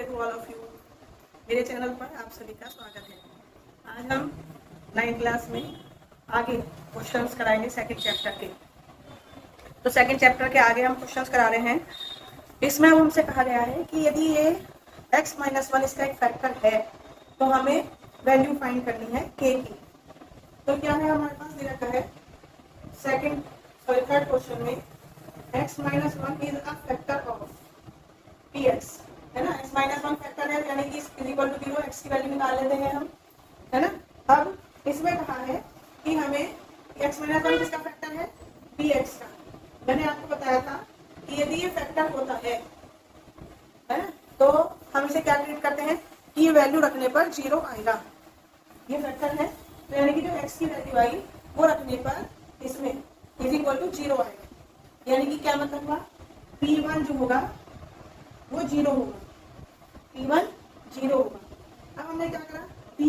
नमस्ते to all of you. मेरे channel पर आप सभी का स्वागत है। आज हम 9th क्लास में आगे क्वेश्चंस कराएंगे सेकंड चैप्टर के। तो सेकंड चैप्टर के आगे हम क्वेश्चंस करा रहे हैं। इसमें अब हमसे कहा गया है कि यदि ये x-1 इसका एक फैक्टर है तो हमें वैल्यू फाइंड करनी है k की। तो क्या है हमारे पास दे रखा है थर्ड क्वेश्चन में x-1 is a factor of px, है ना। x-1 फैक्टर है यानी कि इक्वल टू 0, x की वैल्यू निकाल लेते हैं हम, है ना। अब इसमें कहा है कि हमें x-1 किसका फैक्टर है, px का। मैंने आपको बताया था कि यदि ये फैक्टर होता है ना, तो हम इसे क्या ट्रीट करते हैं कि ये वैल्यू रखने पर 0 आएगा। ये फैक्टर है तो यानी कि जो x की वैल्यू आई वो रखने पर इसमें इज इक्वल टू 0 आएगा। यानी कि क्या मतलब हुआ, p1 जो होगा वो 0 होगा, p1 0 होगा। अब हमने क्या करा, p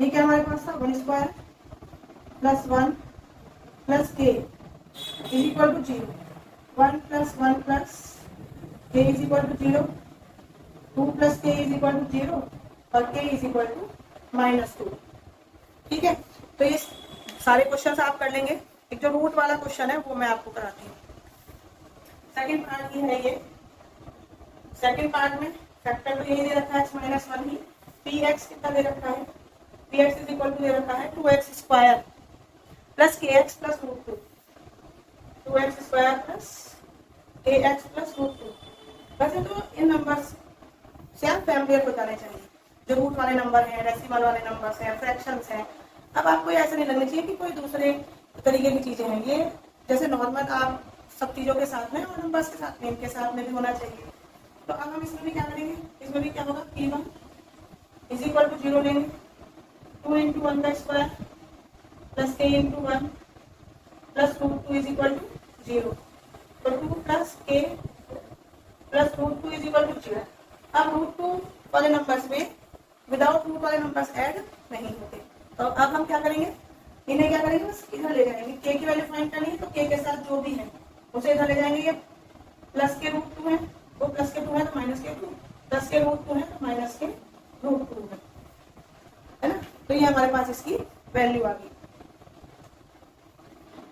ये क्या हमारे पास था 1 square plus 1 plus k is equal to 0, 1 plus 1 plus k is equal to 0, 2 plus k is equal to 0 और k इज इक्वल टू -2। ठीक है, तो ये सारे क्वेश्चन आप कर लेंगे। एक जो रूट वाला क्वेश्चन है वो मैं आपको कराती हूँ। सेकंड पार्ट की है ये। सेकंड पार्ट में फैक्टर तो यही दे रखा है x-1 ही। px कितना दे रखा है, px इज इक्वल टू दे रखा है 2x square plus kx plus √2, 2x square plus kx plus √2। वैसे तो इन नंबर्स से आप फैमिलियर हो जाने चाहिए, जो रूट वाले नंबर हैं, डेसिमल वाले नंबर्स हैं, फ्रैक्शंस हैं। अब आपको ऐसा नहीं लगना चाहिए कि कोई दूसरे तरीके की चीजें हैं। ये जैसे नॉर्मल आप सब चीजों के साथ में और नंबर्स के साथ में, इनके साथ में भी होना चाहिए। तो अब हम इसमें भी क्या करेंगे, इसमें भी क्या होगा, p1 इज इक्वल टू 0 लेंगे, 2 इंटू 1 का square plus k into 1 plus √2 is equal to 0। तो 2 plus k plus √2 is equal to 0। अब √2 वाले नंबर्स में विदाउट रूट वाले नंबर्स ऐड नहीं होते। तो अब हम क्या करेंगे, इन्हें क्या करेंगे, बस इधर ले जाएंगे। k की वैल्यू फाइंड करनी है तो k के साथ जो भी है उसे इधर ले जाएंगे। ये प्लस के √2 है, वो प्लस के 2 है तो माइनस के 2, प्लस के √2 है तो माइनस के √2 है ना। तो ये हमारे पास इसकी वैल्यू आ गई।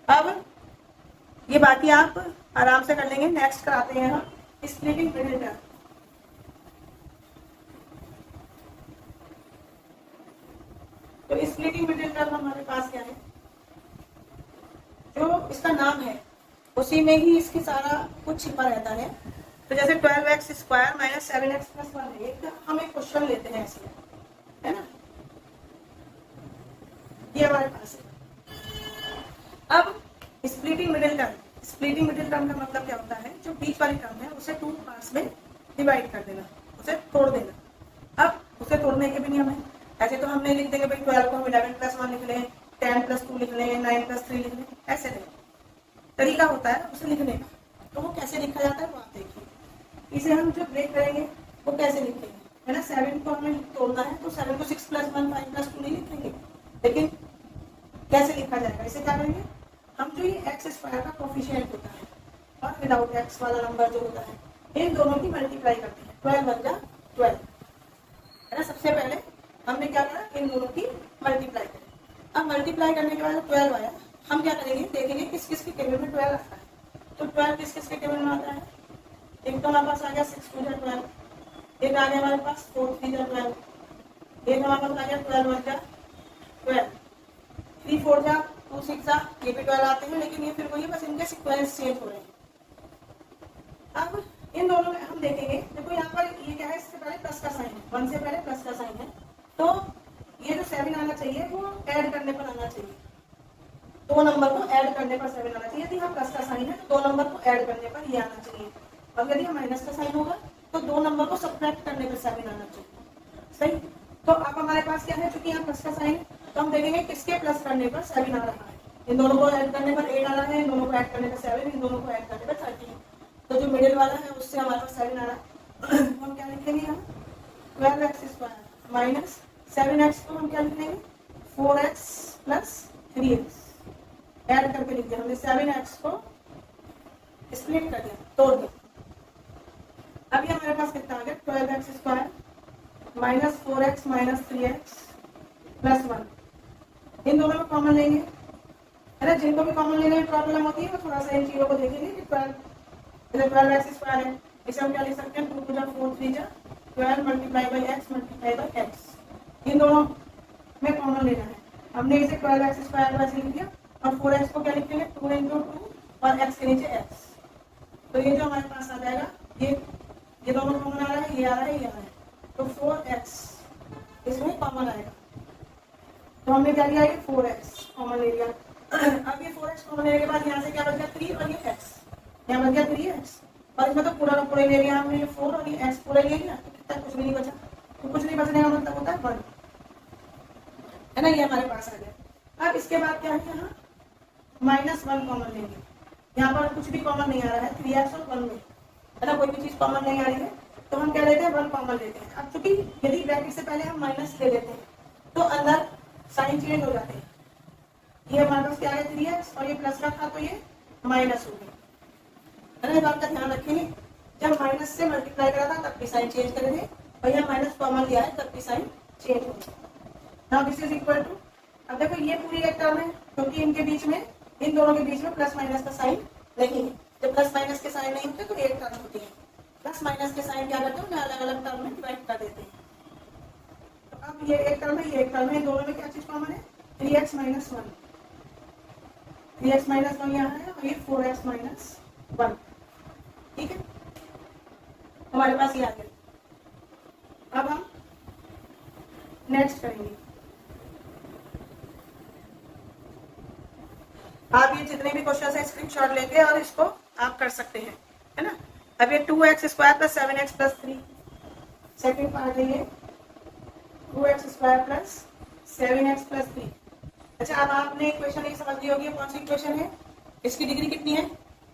अब ये बाकी आप आराम से कर लेंगे। नेक्स्ट कराते हैं हम स्प्लिटिंग मिडिल टर्म। तो स्प्लिटिंग मिडिल टर्म हमारे पास क्या है, जो इसका नाम है उसी में ही इसकी सारा कुछ छिपा रहता है। तो जैसे 12x square minus 7x plus 1 है, हम एक क्वेश्चन लेते हैं ऐसे, है ना। ये हमारे पास है। अब splitting middle term, splitting middle term का मतलब क्या होता है, जो बीच वाली टर्म है उसे 2 पार्ट्स में डिवाइड कर देना, उसे तोड़ देना। अब उसे तोड़ने के भी नियम है। ऐसे तो हमने लिख देंगे भाई 12 को हम 11 प्लस 1 लिख लें, 10 प्लस 2 लिख लें, 9 प्लस 3 लिख लें, ऐसे नहीं। तरीका होता है उसे लिखने का। तो वो कैसे लिखा जाता है वो आप देखिए। इसे हम जो ब्रेक करेंगे वो कैसे लिखेंगे, है ना। 7 को हमें तोड़ना है तो 7 को 6 प्लस 1 5 प्लस 2 नहीं लिखेंगे, लेकिन कैसे लिखा जाएगा, इसे क्या करेंगे हम, जो ये एक्स स्क्वायर का कोफिशिएंट होता है और विदाउट एक्स वाला नंबर जो होता है, इन दोनों की मल्टीप्लाई करते हैं। 12 बन जा 12, है ना। सबसे पहले हमने क्या करा, इन दोनों की मल्टीप्लाई करें। अब मल्टीप्लाई करने के बाद 12 आया, हम क्या करेंगे, देखेंगे किस किस के टेबल में 12 आता है। तो 12 किस किस के टेबल में आता है, एक तो हमारे पास आ गया 6 2 जा 12, एक आ गया हमारे पास 4 3 जा 12, एक हमारे पास आ गया 12 1 जा 12, 3 4 जा 2 6 जा, ये भी 12 आते हैं, लेकिन ये फिर वही, बस इनके सीक्वेंस चेंज हो रहे हैं। अब इन दोनों में हम देखेंगे, देखो यहाँ पर ये क्या है, इससे पहले प्लस का साइन है, 1 से पहले प्लस का साइन है। तो ये जो 7 आना चाहिए वो ऐड करने पर आना चाहिए, 2 नंबर को ऐड करने पर 7 आना चाहिए। यदि हम प्लस का साइन है तो 2 नंबर को ऐड करने पर ये आना चाहिए, और यदि हम माइनस का साइन होगा तो 2 नंबर को सब्ट्रैक्ट करने पर 7 आना चाहिए। सही। तो अब हमारे पास क्या है, चूंकि यहाँ प्लस का साइन, तो हम देखेंगे किसके प्लस करने पर 7 आ रहा है। इन दोनों को ऐड करने पर 8 आ रहा है, इन दोनों को ऐड करने पर 7, इन दोनों को ऐड करने पर 13। तो जो मिडिल वाला है उससे हमारे पास 7 आ रहा है। हम क्या लिखेंगे यहाँ, 12x स्क्वायर माइनस 7x को हम क्या लिखेंगे, 4x प्लस 3x ऐड करके लिख दिया हमने। 7x को स्प्लिट कर दिया, तोड़ दिया। अभी हमारे पास कितना आ गया, 12x minus 4x minus 3x plus 1 इन दोनों में कॉमन लेंगे, है ना। जिनको भी कॉमन लेने में प्रॉब्लम होती है वो थोड़ा सा इन चीजों को देखेंगे कि 12x² है, इसे हम क्या लिख सकते हैं 2 × 4 3 × 12 multiply by x multiply by x। इन दोनों में कॉमन लेना है। हमने इसे 12x² वैसे लिख दिया और 4x को क्या लिखेंगे 2 × 2 और x के नीचे x। तो ये जो हमारे पास आ जाएगा ये दोनों कॉमन आ रहा है, ये आ रहा है, ये आ रहा है, तो 4x इसमें कॉमन आएगा। तो हमने क्या लिया ये 4x कॉमन ले लिया। अब ये 4x कॉमन लेने के बाद यहाँ से क्या बच गया 3 और ये x, यहाँ बच गया 3x और इसमें तो पूरा का पूरा ले लिया हमने, ये 4 और ये x पूरा ले लिया, तो कितना कुछ भी नहीं बचा। तो कुछ नहीं बचने का मतलब होता है 1, है ना। ये हमारे पास आ गया। अब इसके बाद क्या है यहाँ -1 कॉमन लेंगे। यहाँ पर कुछ भी कॉमन नहीं आ रहा है 3x और 1 में, है ना। कोई भी चीज कॉमन नहीं आ रही है तो हम क्या लेते हैं 1 कॉमन लेते हैं। अब चूंकि यदि ब्रैकेट से पहले हम माइनस ले लेते हैं तो अंदर साइन चेंज हो जाते हैं। ये हमारे पास क्या है 3x और ये प्लस का था तो ये माइनस हो गया, है ना। इस बात का ध्यान रखेंगे, जब माइनस से मल्टीप्लाई करा था तब भी साइन चेंज करे थे और यहाँ माइनस कॉमन लिया है तब भी साइन चेंज हो गया। Now this is equal to, अब देखो ये पूरी एक टर्म है क्योंकि इनके बीच में इन दोनों के बीच में प्लस माइनस का साइन नहीं है। जब प्लस माइनस के साइन नहीं होते तो एक टर्म होती है। प्लस माइनस के साइन क्या करते हैं उन्हें अलग अलग टर्म में डिवाइड कर देते हैं। तो अब ये एक टर्म है, ये एक टर्म है, इन दोनों में क्या चीज कॉमन है 3x - 1, 3x - 1 यहाँ है और ये 4x - 1, ठीक है। हमारे पास ये आ गया। अब हम नेक्स्ट करेंगे। आप ये जितने भी क्वेश्चन है स्क्रीनशॉट लेके और इसको आप कर सकते हैं, है ना। अब ये 2x² + 7x + 3 सेकंड पार्ट है, ये 2x² + 7x + 3। अच्छा, अब आपने इक्वेशन ये समझ ली होगी कौन सी इक्वेशन है, इसकी डिग्री कितनी है,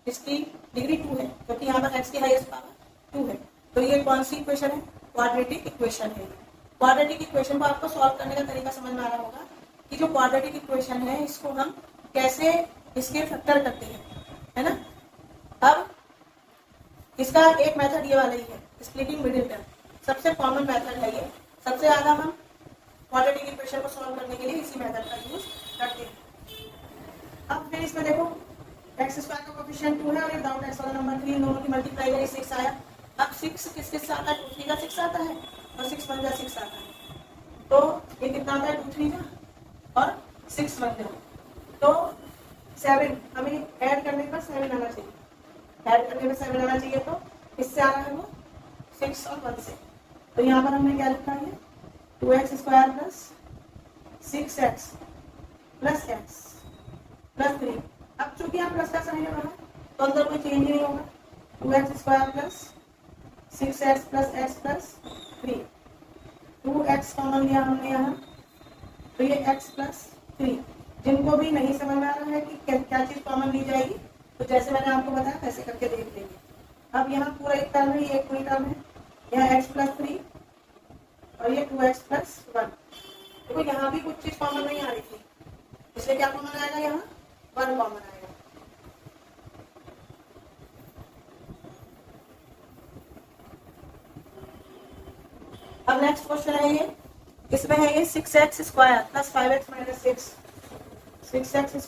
इसकी डिग्री 2 है क्योंकि यहाँ पर x की हाईएस्ट पावर 2 है। तो ये कौन सी इक्वेशन है, क्वाड्रेटिक इक्वेशन है। क्वाड्रेटिक इक्वेशन को आपको सॉल्व करने का तरीका समझ में आ रहा होगा कि जो क्वाड्रेटिक इक्वेशन है इसको हम कैसे इसके फैक्टर करते हैं, है ना। अब इसका एक मेथड ये वाला ही है, स्प्लिटिंग मिडिल टर्म, सबसे कॉमन मेथड है ये। सबसे ज्यादा हम क्वाड्रेटिक इक्वेशन को सॉल्व करने के लिए इसी मेथड का यूज करते हैं। अब फिर इसमें देखो x² का कोएफिशिएंट 2 है और ये विदाउट x वाला नंबर 3, दोनों की मल्टीप्लाई करें 6 आया। अब 6 किसके साथ आता है 2 3 का 6 आता है और 6 1 का 6 आता है, तो ये कितना आता है 2 3 का और 6 1 का, तो 7 हमें ऐड करने पर 7 आना चाहिए, ऐड करने में 7 आना चाहिए, तो इससे आ रहा है वो 6 और 1 से। तो यहाँ पर हमने क्या लिखा है 2x² + 6x + x + 3। अब चूंकि यहाँ प्लस का साइन है तो अंदर कोई चेंज नहीं होगा, 2x² + 6x + x + 3, 2x common लिया हमने यहाँ, तो ये x + 3। जिनको भी नहीं समझ में आ रहा है कि क्या चीज कॉमन ली जाएगी तो जैसे मैंने आपको बताया वैसे करके देख लेंगे। अब यहाँ पूरा एक टर्म है, ये एक पूरी टर्म है, यहाँ x + 3 और ये 2x + 1। देखो यहाँ भी कुछ चीज कॉमन नहीं आ रही थी, इसलिए क्या कॉमन आएगा, यहाँ 1 कॉमन आएगा। अब नेक्स्ट क्वेश्चन है ये, इसमें है ये 6x² + 5x - 6, 6x² +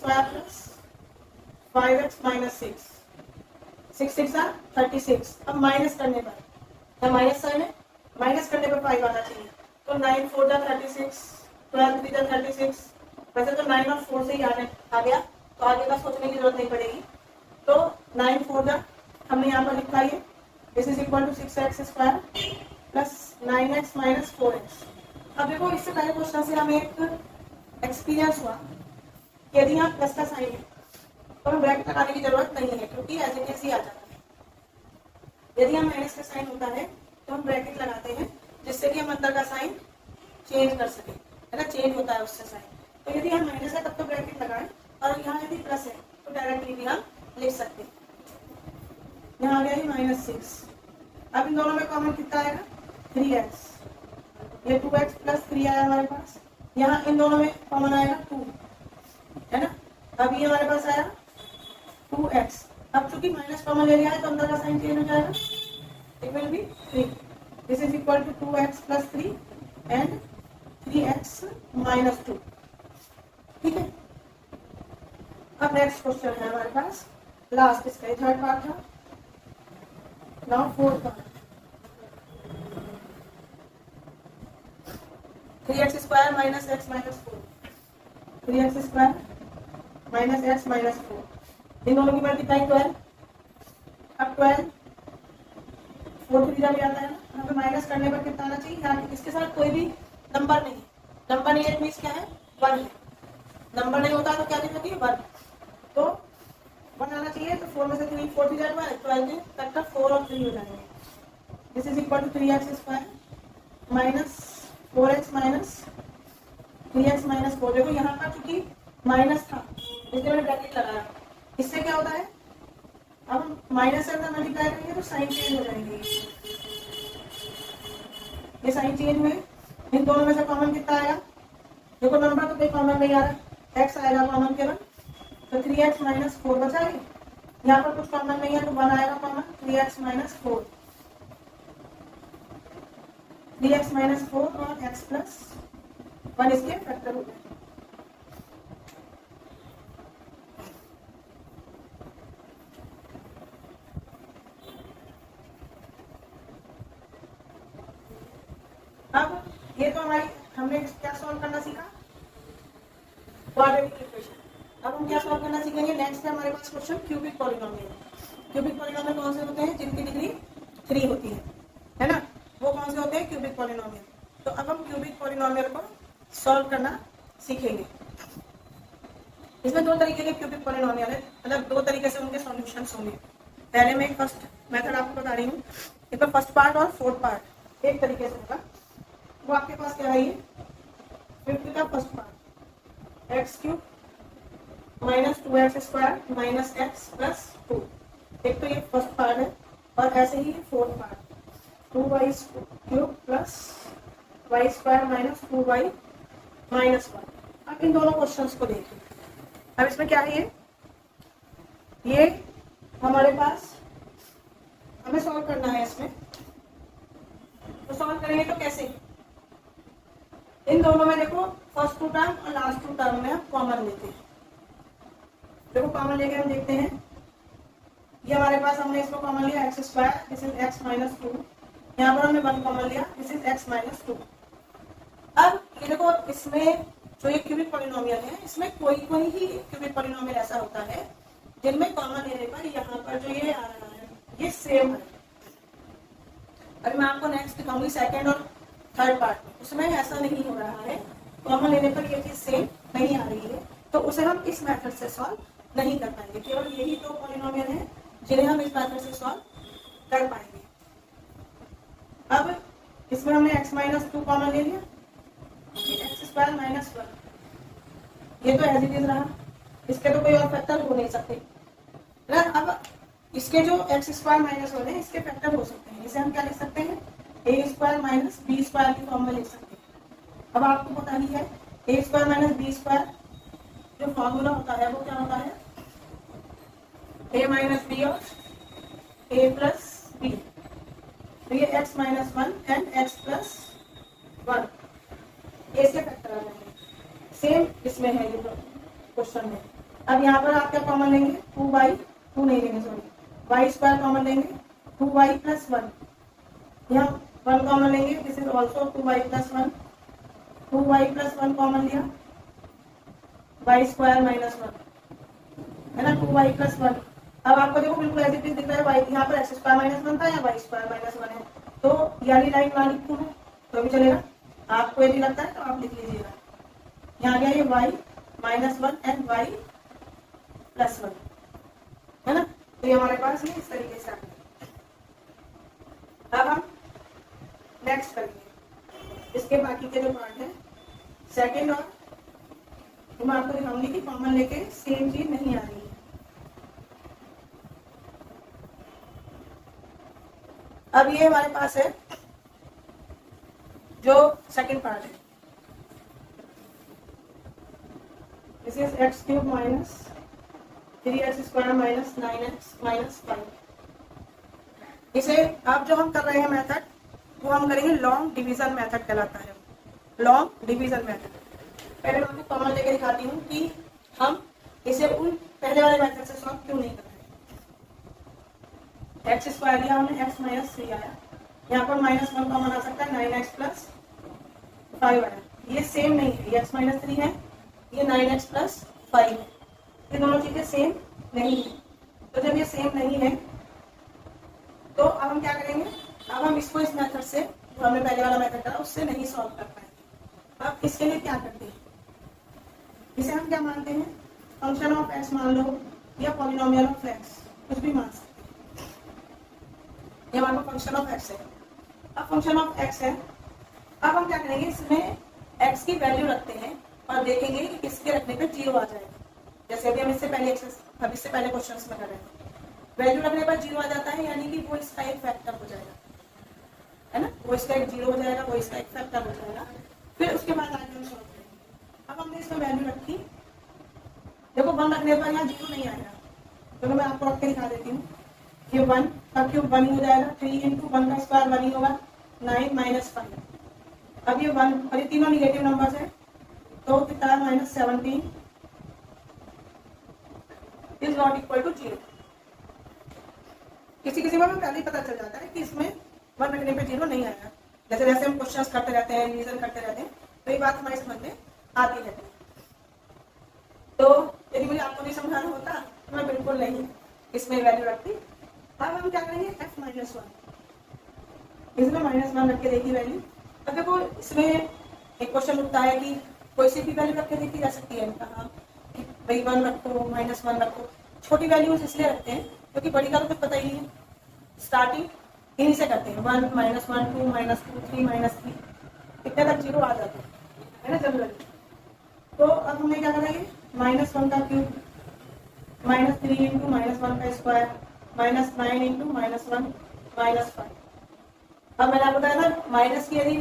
5x - 6, 6 6 36। अब माइनस करने पर माइनस साइन है, माइनस करने पर 5 आना चाहिए, तो 9 4 36, 12 3 36। वैसे तो 9 और 4 से ही आ गया, तो आगे का सोचने की जरूरत नहीं पड़ेगी। तो 9 4 हमने यहाँ पर लिखा है, this is equal to 6x² + 9x - 4x। अब देखो इससे पहले क्वेश्चन से हमें एक एक्सपीरियंस हुआ कि यदि यहाँ प्लस का साइन है तो हमें ब्रैकेट लगाने की जरूरत नहीं है क्योंकि एज इट इज ही आ जाता है। यदि हम माइनस का साइन होता है तो हम ब्रैकेट लगाते हैं जिससे कि हम अंदर का साइन चेंज कर सके, है ना, चेंज होता है उससे साइन। तो यदि हम माइनस है तब तो ब्रैकेट लगाएं और यहाँ यदि प्लस है तो डायरेक्टली भी हम लिख सकते हैं। यहाँ आ गया -6। अब इन दोनों में कॉमन कितना आएगा 3x, ये 2x + 3 आया हमारे पास। यहाँ इन दोनों में कॉमन आएगा 2, है ना। अब ये हमारे पास आया 2x। अब चूंकि माइनस कॉमन ले लिया है तो अंदर का साइन चेंज हो जाएगा, it will be 3। This is equal to 2x + 3 and 3x minus 2। ठीक है, अब नेक्स्ट क्वेश्चन है हमारे पास लास्ट, इसका थर्ड पार्ट था। Now fourth part, 3x square minus x minus 4, 3x square minus x minus 4, इन दोनों की मल्टीप्लाई 12। अब 12 4 3 जब आता है ना, यहाँ पे माइनस करने पर कितना आना चाहिए, यहाँ इसके साथ कोई भी नंबर नहीं, नंबर नहीं है मीन्स क्या है 1 है, नंबर नहीं होता तो क्या लिखोगे 1, तो 1 आना चाहिए। तो 4 में से 3 4 3 जा 12 के तक का 4 और 3 हो जाएंगे। This is equal to 3x square minus 4x minus 3x minus 4। देखो यहाँ पर चूंकि माइनस था इसलिए मैंने ब्रैकेट लगाया। इससे क्या होता है, अब हम माइनस से अगर मल्टीप्लाई करेंगे तो साइन चेंज हो जाएंगे, ये साइन चेंज हुए। इन दोनों में से कॉमन कितना आएगा, देखो नंबर तो कोई कॉमन नहीं आ रहा, x आएगा कॉमन केवल, तो 3x माइनस 4 बचाएंगे। यहाँ पर कुछ कॉमन नहीं है तो 1 आएगा common, 3x minus 4, 3x minus 4 और x प्लस 1 इसके फैक्टर हो गए। अब ये तो हमारी हमने क्या सॉल्व करना सीखा, क्वाड्रेटिक इक्वेशन। अब हम क्या सॉल्व करना सीखेंगे, नेक्स्ट है हमारे पास question cubic polynomial. Cubic polynomial कौन से होते हैं, जिनकी डिग्री 3 होती है ना, वो कौन से होते हैं क्यूबिक पॉलिनोमियल। तो अब हम क्यूबिक पॉलिनोमियल को सॉल्व करना सीखेंगे। इसमें 2 तरीके के क्यूबिक पॉलिनोमियल है, मतलब 2 तरीके से उनके सॉल्यूशंस होंगे। पहले मैं फर्स्ट मेथड आपको बता रही हूँ, इसका फर्स्ट पार्ट और फोर्थ पार्ट एक तरीके से होगा। वो आपके पास क्या है, ये 50 का first part x cube minus 2x square minus x plus 2, एक तो ये फर्स्ट पार्ट है, और ऐसे ही fourth part 2y cube plus y square minus 2y minus 1। अब इन दोनों क्वेश्चंस को देखिए। अब इसमें क्या है, ये हमारे पास हमें सॉल्व करना है। इसमें तो सॉल्व करेंगे तो कैसे, इन दोनों में देखो फर्स्ट 2 टर्म और लास्ट 2 टर्म में हम कॉमन लेते हैं। देखो कॉमन लेके हम देखते हैं, ये हमारे पास हमने इसको कॉमन लिया x square, this is x minus 2, यहाँ पर हमने 1 कॉमन लिया, दिस इज एक्स माइनस 2। अब ये देखो इसमें जो ये क्यूबिक पॉलिनोमियल है, इसमें कोई ही क्यूबिक पॉलिनोमियल ऐसा होता है जिनमें कॉमन लेने पर यहाँ पर जो ये आ रहा है ये सेम है। अभी मैं आपको नेक्स्ट दिखाऊंगी सेकंड और थर्ड पार्ट में, उसमें ऐसा नहीं हो रहा है, कॉमन लेने पर ये चीज सेम नहीं आ रही है, तो उसे हम इस मेथड से सॉल्व नहीं कर पाएंगे। केवल यही 2 पॉलिनोमियल है जिन्हें हम इस मेथड से सॉल्व कर पाएंगे। अब इसमें हमने x माइनस 2 कॉमन ले लिया, एक्स स्क्वायर माइनस 1, ये तो एज इट इज रहा, इसके तो कोई और फैक्टर हो नहीं सकते। अब इसके जो एक्स स्क्वायर माइनस 1 है इसके फैक्टर हो सकते हैं, इसे हम क्या लिख सकते हैं, ए स्क्वायर माइनस बी स्क्वायर की फॉर्म में लिख सकते हैं। अब आपको पता ही है ए स्क्वायर माइनस बी स्क्वायर जो फॉर्मूला होता है वो क्या होता है, ए माइनस बी और ए प्लस बी। तो ये X minus 1 and X plus 1 इसके फैक्टर आ जाएंगे। सेम इसमें है ये क्वेश्चन में। अब यहाँ पर आप क्या कॉमन लेंगे, 2 नहीं लेंगे सॉरी, वाई स्क्वायर कॉमन लेंगे, 2y प्लस 1, यहाँ 1 कॉमन लेंगे, this is also 2y plus 1, 2y plus 1 common लिया, y स्क्वायर माइनस 1 है ना, 2y प्लस 1। अब आपको देखो बिल्कुल ऐसे दिख रहा है, y यहाँ पर एक्स स्क्वायर माइनस 1 था, या y स्क्वायर माइनस 1 है, तो यानी लाइन ना लिखूँ तो भी चलेगा, आपको यदि लगता है तो आप लिख लीजिएगा। यहाँ गया ये y minus 1 and y plus 1 है ना, तो ये हमारे पास ये इस तरीके से आ गया। अब हम नेक्स्ट करेंगे इसके बाकी के जो पार्ट है सेकंड, और मैं आपको दिखाऊंगी कि कॉमन लेके सेम चीज नहीं आ रही है। अब ये हमारे पास है जो सेकंड पार्ट है, this is x cube minus 3x square minus 9x minus 5। इसे अब जो हम कर रहे हैं मेथड वो हम करेंगे लॉन्ग डिवीजन मेथड कहलाता है। Long division method. पहले मैं आपको कॉमन लेके दिखाती हूँ कि हम इसे उन पहले वाले मेथड से सॉल्व क्यों नहीं कर रहे। एक्स स्क्वायर लिया हमने, एक्स माइनस 3 आया, यहाँ पर -1 कॉमन आ सकता है, 9x प्लस 5 आया। ये सेम नहीं है, ये x माइनस 3 है, ये 9x प्लस 5 है, ये दोनों चीजें सेम नहीं है। तो जब ये सेम नहीं है तो अब हम क्या करेंगे, अब हम इसको इस मेथड से, जो हमने पहले वाला मेथड था उससे नहीं सॉल्व कर पाएंगे। अब इसके लिए क्या करते हैं, इसे हम क्या मानते हैं, फंक्शन ऑफ एक्स मान लो या पॉलिनोमियल ऑफ एक्स, कुछ भी मान सकते हैं। ये हमारा फंक्शन ऑफ एक्स है। अब फंक्शन ऑफ एक्स है, अब हम क्या करेंगे, इसमें एक्स की वैल्यू रखते हैं और देखेंगे कि किसके रखने पर 0 आ जाएगा। जैसे अभी हम इससे पहले क्वेश्चन में कर रहे थे, वैल्यू रखने पर 0 आ जाता है, यानी कि वो इसका एक फैक्टर हो जाएगा, है ना, वो इसका एक 0 हो जाएगा, वो इसका एक फैक्टर हो जाएगा। फिर उसके बाद आगे हम सॉल्व करेंगे। अब हमने इसमें वैल्यू रखी, देखो 1 रखने पर यहाँ 0 नहीं आएगा, तो मैं आपको रख के दिखा देती हूँ। ये 1 का क्यूब 1 हो जाएगा, 3 इंटू 1 का स्क्वायर 1 ही होगा, 9 माइनस 5। अब ये 1 और ये तीनों निगेटिव नंबर्स है, तो कितना है, -17 इज नॉट इक्वल टू 0। किसी किसी में पहले ही पता चल जाता है कि इसमें 1 रखने पे 0 नहीं आएगा। जैसे जैसे हम क्वेश्चंस करते रहते हैं, रिवीजन करते रहते हैं, तो ये बात हमारे समझ में आती रहती है। तो यदि मुझे आपको नहीं समझाना होता तो मैं बिल्कुल नहीं इसमें वैल्यू रखती। अब हम क्या करेंगे, f माइनस 1, इसमें -1 रख के देखी वैल्यू। अब देखो इसमें एक क्वेश्चन उठता है कि कोई सी भी वैल्यू रख के देखी जा सकती है, कहा कि भाई 1 रखो, -1 रखो। छोटी वैल्यूज इसलिए रखते हैं क्योंकि बड़ी का तो कुछ पता ही नहीं है, स्टार्टिंग इन्हीं से करते हैं, 1 -1 2 -2 3 -3, इतने तक 0 आ जाते हैं, है ना, जनरली। तो अब हमें क्या करेंगे, -1 का क्यूब, -3 इंटू -1 का स्क्वायर, -9 इंटू -1 -5। अब मैंने आपको बताया था माइनस की यदि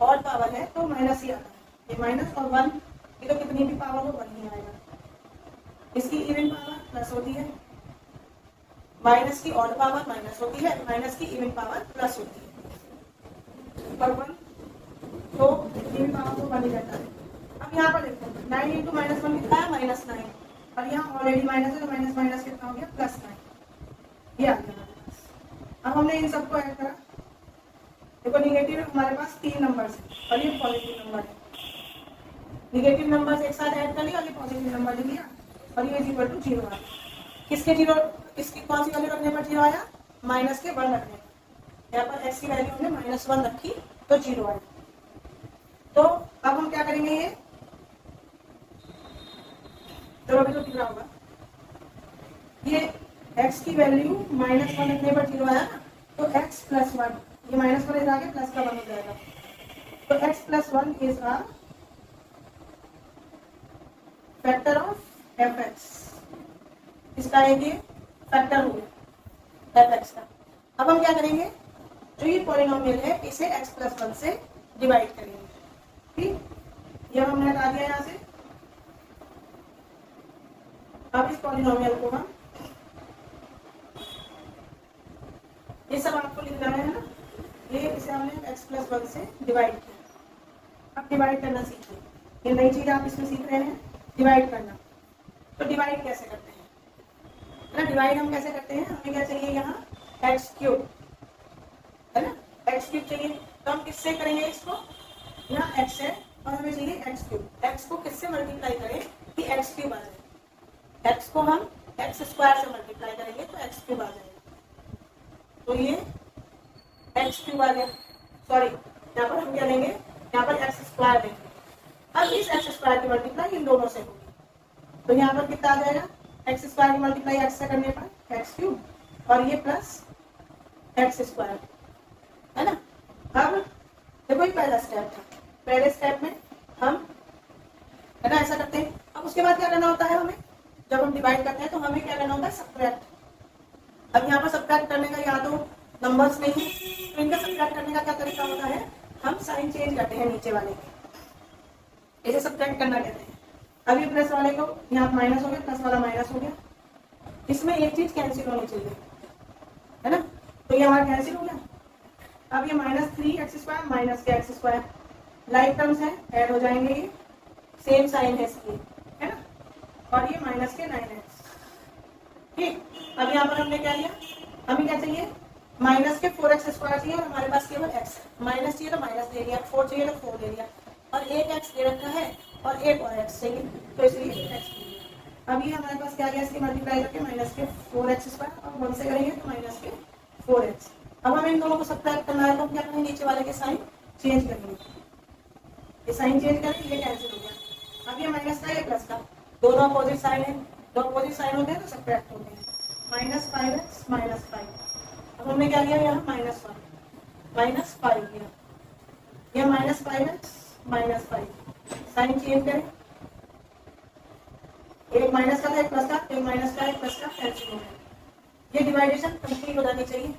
ऑड पावर है तो माइनस ही आता है, ये माइनस और 1 की तो कितनी भी पावर हो 1 ही आएगा। इसकी इवन पावर प्लस होती है, माइनस की ऑड पावर माइनस होती है, माइनस की इवन पावर प्लस होती है, पर 1 तो इवन पावर तो 1 ही रहता है। अब यहाँ पर देखो 9 इंटू -1 कितना है, -9, और यहाँ ऑलरेडी माइनस है तो माइनस माइनस कितना हो गया, +9, ये आ गया हमारे पास। अब हमने इन सबको ऐड करा, देखो निगेटिव हमारे पास 3 नंबर्स है और ये पॉजिटिव नंबर है। निगेटिव नंबर्स एक साथ ऐड कर लिया और ये पॉजिटिव नंबर लिख लिया और ये इक्वल टू 0 आया। किसके 0, किसकी कौन सी वैल्यू रखने पर 0 आया, माइनस के 1 रखने पर। यहाँ पर x की वैल्यू हमने -1 रखी तो 0 आया। तो अब हम क्या करेंगे, ये तो अभी तो दिख रहा होगा, ये x की वैल्यू -1 रखने पर 0 आया, तो x + 1, ये -1 इधर आगे प्लस का 1 हो जाएगा, तो x + 1 is a factor of fx। इसका ये फैक्टर हो गया fx का। अब हम क्या करेंगे, जो ये पॉलिनोमियल है इसे x + 1 से डिवाइड करेंगे, ठीक, ये हमने हटा दिया यहाँ से। अब इस पॉलिनोमियल को हम, ये सब आपको लिखना है ना, ये इसे हमने x + 1 से डिवाइड किया। अब डिवाइड करना सीखिए, ये नई चीज आप इसमें सीख रहे हैं, डिवाइड करना। तो डिवाइड कैसे करते हैं ना, डिवाइड हम कैसे करते हैं, हमें क्या चाहिए यहाँ, x3, है ना, x3 चाहिए, तो हम किससे करेंगे इसको, यहाँ x है और हमें चाहिए x3, x को किससे मल्टीप्लाई करें कि x3 आ जाए, x को हम x² से मल्टीप्लाई करेंगे तो x3 आ जाएगा, तो ये x3 आ गया। सॉरी, यहाँ पर हम क्या लेंगे, यहाँ पर x² लेंगे। अब इस x² की मल्टीप्लाई इन दोनों से होगी, तो यहाँ पर कितना आ जाएगा, x² की मल्टीप्लाई x से करने पर x3 और ये प्लस x², है ना। अब देखो ये पहला स्टेप था, पहले स्टेप में हम, है ना, ऐसा करते हैं। अब उसके बाद क्या करना होता है हमें, जब हम डिवाइड करते हैं तो हमें क्या करना होता है, सब्ट्रैक्ट। अब यहाँ पर सब्ट्रैक्ट करने का या तो नंबर्स नहीं है, तो इनका सब्ट्रैक्ट करने का क्या तरीका होता है, हम साइन चेंज करते हैं नीचे वाले के, इसे सब्ट्रैक्ट करना कहते हैं। अब ये प्लस वाले को यहाँ माइनस हो गया, प्लस वाला माइनस हो गया, इसमें एक चीज कैंसिल होनी चाहिए, है ना, तो ये हमारा कैंसिल हो गया। अब ये -3x² माइनस के x², लाइक टर्म्स है, ऐड हो जाएंगे, ये सेम साइन है इसकी, है ना, और ये माइनस के 9x। ठीक, अब यहाँ पर हमने क्या लिया, हमें क्या चाहिए, माइनस के 4x स्क्वायर चाहिए और हमारे पास केवल x, माइनस चाहिए तो माइनस ले लिया, 4 चाहिए तो 4 ले लिया, और एक x दे रखा है और एक और x चाहिए, तो इसलिए x ले लिया। अब ये हमारे पास क्या गया, इसकी मल्टीप्लाई करके माइनस के 4x स्क्वायर और 1 से करेंगे तो माइनस के 4x। अब हमें इन दोनों को सब्ट्रैक्ट करना है तो हम क्या करेंगे, नीचे वाले के साइन चेंज करेंगे, ये साइन चेंज करेंगे, ये कैंसिल हो गया। अब ये माइनस का ये प्लस का, दोनों अपोजिट साइन है, दो अपोजिट साइन होते हैं तो सब्ट्रैक्ट होते हैं, -5x -5। अब हमने क्या लिया, यहाँ -1 -5 लिया, यह -5x -5, साइन चेंज करें, एक माइनस का था एक प्लस का, एक माइनस का एक प्लस का, कैंसिल हो गया। ये डिवाइडेशन कंप्लीट हो जानी चाहिए।